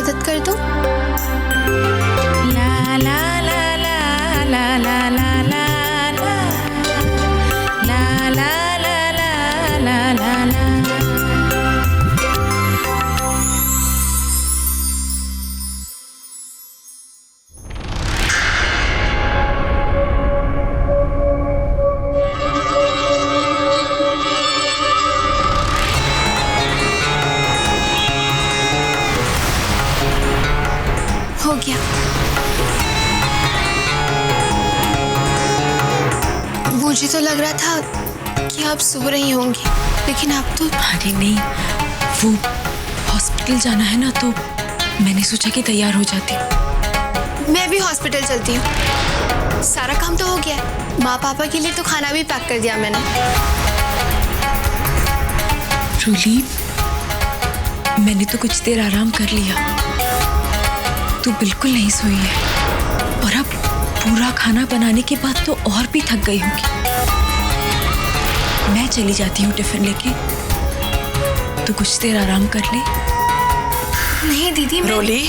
मदद कर दूं? ला ला ला ला ला ला ला ला ला ला ला ला ला ला। हो गया। मुझे तो लग रहा था कि आप सो रही होंगी, लेकिन आप तो। अरे नहीं, वो हॉस्पिटल जाना है ना, तो मैंने सोचा कि तैयार हो जाती। मैं भी हॉस्पिटल चलती हूँ। सारा काम तो हो गया है। माँ पापा के लिए तो खाना भी पैक कर दिया मैंने। रूली, मैंने तो कुछ देर आराम कर लिया। तू बिल्कुल नहीं सोई है, और अब पूरा खाना बनाने के बाद तो और भी थक गई होगी। मैं चली जाती हूँ टिफिन लेके, तू कुछ देर आराम कर ले। नहीं दीदी, मैं... रोली,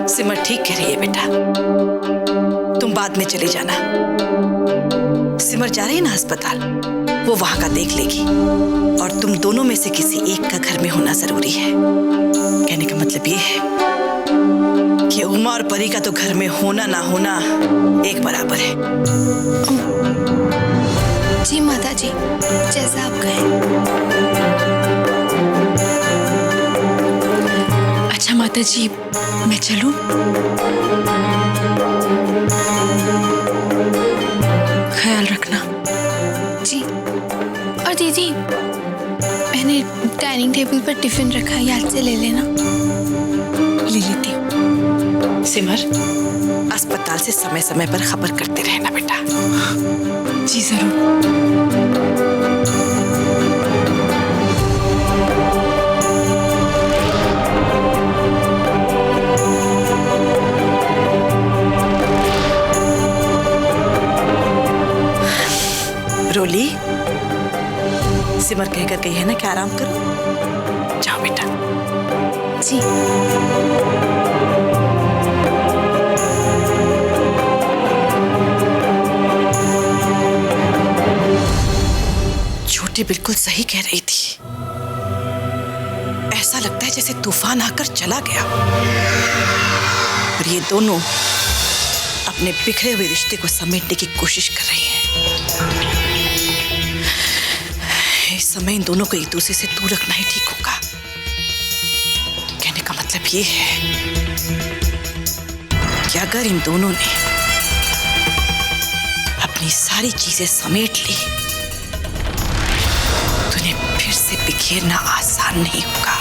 सिमर ठीक कह रही है बेटा, तुम बाद में चली जाना। सिमर जा रही है ना अस्पताल, वो वहां का देख लेगी, और तुम दोनों में से किसी एक का घर में होना जरूरी है। कहने का मतलब ये है कि उमा और परी का तो घर में होना ना होना एक बराबर है। जी माता जी, जैसा आप कहें। अच्छा माता जी, मैं चलूं? ख्याल रखना। जी। और दीदी, मैंने डाइनिंग टेबल पर टिफिन रखा है, याद से ले लेना। ले लेती हूँ। सिमर, अस्पताल से समय समय पर खबर करते रहना बेटा। जी जरूर। रोली, सिमर कहकर गई है ना कि आराम करो, जाओ बेटा। जी। छोटी बिल्कुल सही कह रही थी। ऐसा लगता है जैसे तूफान आकर चला गया, और ये दोनों अपने बिखरे हुए रिश्ते को समेटने की कोशिश कर रही हैं। इस समय इन दोनों को एक दूसरे से दूर रखना ही ठीक होगा। कहने का मतलब ये है कि अगर इन दोनों ने अपनी सारी चीजें समेट ली तो उन्हें फिर से बिखेरना आसान नहीं होगा।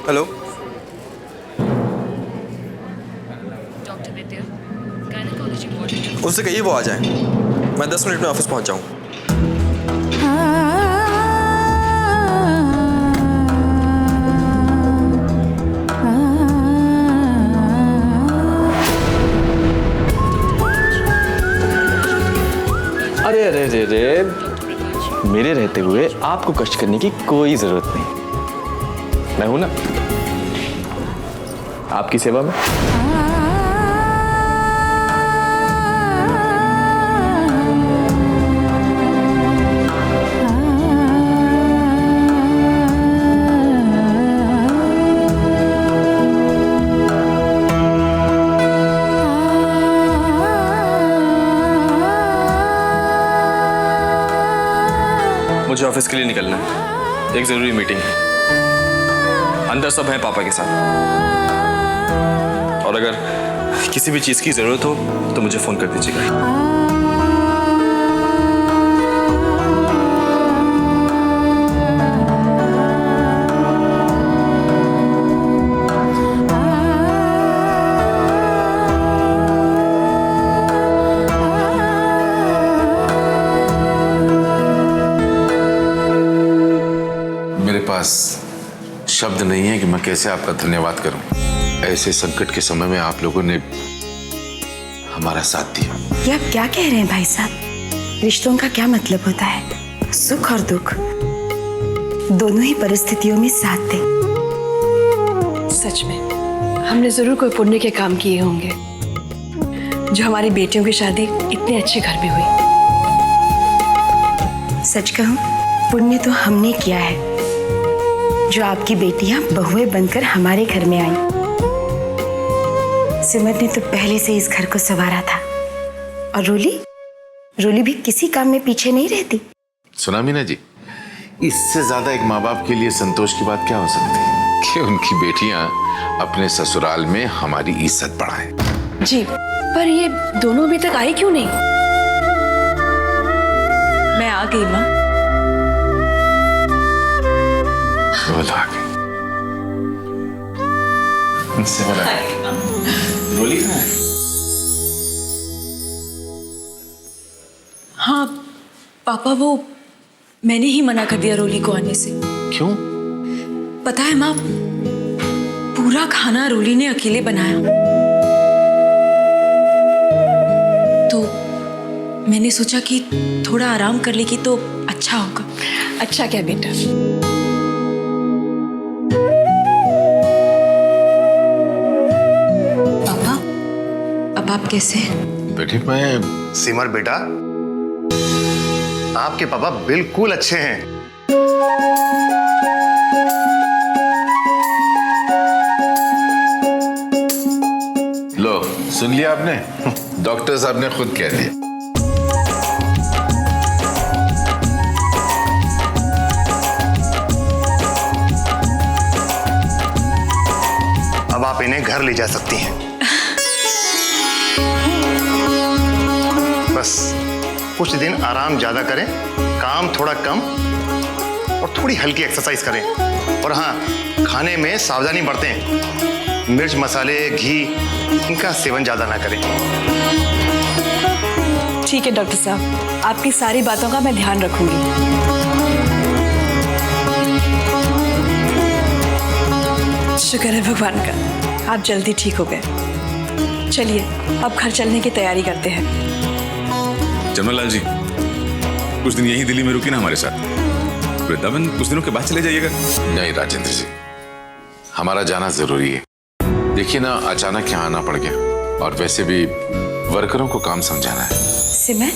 हेलो, उनसे कहिए वो आ जाएं। मैं 10 मिनट में ऑफिस पहुंच जाऊंगा। अरे अरे अरे अरे, मेरे रहते हुए आपको कष्ट करने की कोई जरूरत नहीं। मैं हूं ना आपकी सेवा में। मुझे ऑफिस के लिए निकलना है, एक जरूरी मीटिंग है। अंदर सब हैं पापा के साथ, और अगर किसी भी चीज की जरूरत हो तो मुझे फोन कर दीजिएगा। शब्द नहीं है कि मैं कैसे आपका धन्यवाद करूं। ऐसे संकट के समय में आप लोगों ने हमारा साथ दिया। ये आप क्या कह रहे हैं भाई साहब? रिश्तों का क्या मतलब होता है? सुख और दुख दोनों ही परिस्थितियों में साथ दे। सच में हमने जरूर कोई पुण्य के काम किए होंगे जो हमारी बेटियों की शादी इतने अच्छे घर में हुई। सच कहूं, पुण्य तो हमने किया है जो आपकी बेटियां बहुएं बनकर हमारे घर में आई। सिमर ने तो पहले से इस घर को संवारा था, और रोली भी किसी काम में पीछे नहीं रहती। सुना मीना जी, इससे ज्यादा एक माँ बाप के लिए संतोष की बात क्या हो सकती है कि उनकी बेटियां अपने ससुराल में हमारी इज्जत बढ़ाएं। जी, पर ये दोनों अभी तक आई क्यों नहीं? मैं आ गई माँ। बोलो आ गई। रोली कहाँ है? हाँ पापा, वो मैंने ही मना कर दिया रोली को आने से। क्यों? पता है माँ, पूरा खाना रोली ने अकेले बनाया। तो मैंने सोचा कि थोड़ा आराम कर लेगी तो अच्छा होगा। अच्छा क्या बेटा? पापा, अब आप कैसे हैं? बेटे मैं सिमर बेटा, आपके पापा बिल्कुल अच्छे हैं। लो, सुन लिया आपने? डॉक्टर साहब ने खुद कह दिया। अब आप इन्हें घर ले जा सकती हैं। बस कुछ दिन आराम ज्यादा करें, काम थोड़ा कम और थोड़ी हल्की एक्सरसाइज करें। और हाँ, खाने में सावधानी बरतें। मिर्च, मसाले, घी इनका सेवन ज्यादा ना करें। ठीक है डॉक्टर साहब, आपकी सारी बातों का मैं ध्यान रखूंगी। शुक्र है भगवान का, आप जल्दी ठीक हो गए। चलिए अब घर चलने की तैयारी करते हैं। जमनालाल जी, कुछ दिन यहीं दिल्ली में रुकी ना हमारे साथ। वृंदावन कुछ दिनों के बाद चले जाइएगा। नहीं राजेंद्र जी, हमारा जाना जरूरी है। देखिए ना, अचानक यहाँ आना पड़ गया, और वैसे भी वर्करों को काम समझाना है। सिमर,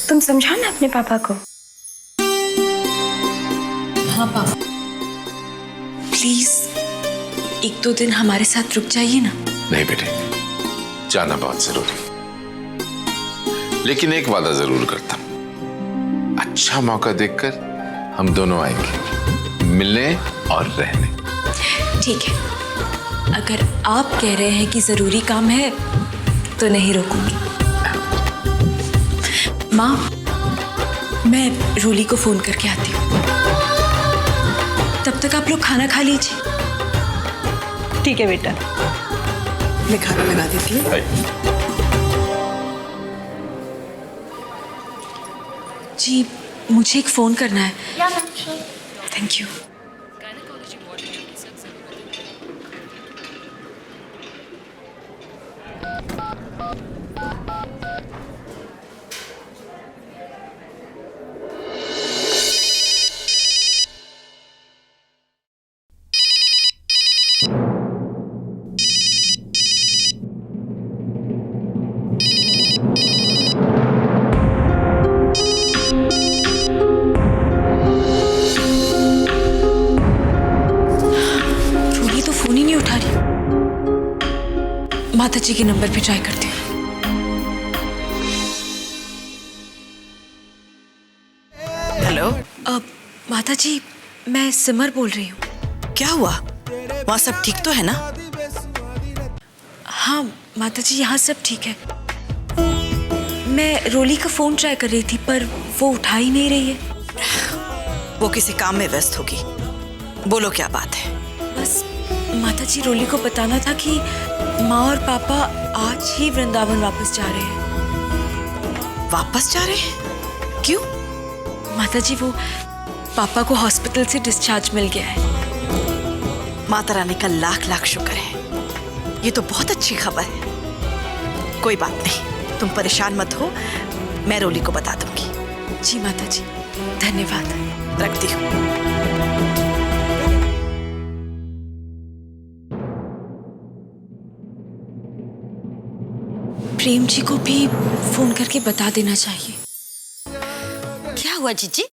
तुम समझाओ ना अपने पापा को। हाँ पापा, प्लीज एक दो दिन हमारे साथ रुक जाइए ना। नहीं बेटे, जाना बहुत जरूरी, लेकिन एक वादा जरूर करता हूं। अच्छा मौका देखकर हम दोनों आएंगे मिलने और रहने। ठीक है, अगर आप कह रहे हैं कि जरूरी काम है तो नहीं रोकूंगी। माँ, मैं रोली को फोन करके आती हूँ, तब तक आप लोग खाना खा लीजिए। ठीक है बेटा, मैं खाना लगा देती हूँ। जी, मुझे एक फोन करना है। Thank you. माता जी के नंबर पे ट्राई करती हूँ। हेलो, माता जी, मैं सिमर बोल रही हूँ। क्या हुआ? वहाँ सब ठीक तो है ना? हाँ माता जी, यहाँ सब ठीक है। मैं रोली का फोन ट्राई कर रही थी पर वो उठा ही नहीं रही है। वो किसी काम में व्यस्त होगी। बोलो क्या बात है? बस माता जी, रोली को बताना था कि माँ और पापा आज ही वृंदावन वापस जा रहे हैं। वापस जा रहे हैं? क्यों? माता जी, वो पापा को हॉस्पिटल से डिस्चार्ज मिल गया है। माता रानी का लाख लाख शुक्र है। ये तो बहुत अच्छी खबर है। कोई बात नहीं, तुम परेशान मत हो, मैं रोली को बता दूंगी। जी माता जी, धन्यवाद। रखती हूँ। प्रेम जी को भी फोन करके बता देना चाहिए। क्या हुआ जीजी?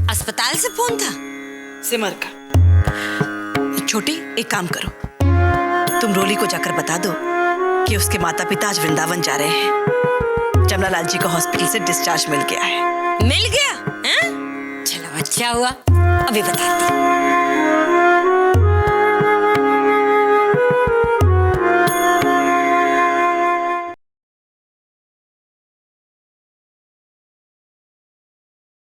अस्पताल से फोन था? सिमर का। छोटी, एक काम करो, तुम रोली को जाकर बता दो कि उसके माता पिता आज वृंदावन जा रहे हैं। जमनालाल जी को हॉस्पिटल से डिस्चार्ज मिल गया है। मिल गया? हैं? चलो अच्छा हुआ, अभी बताती।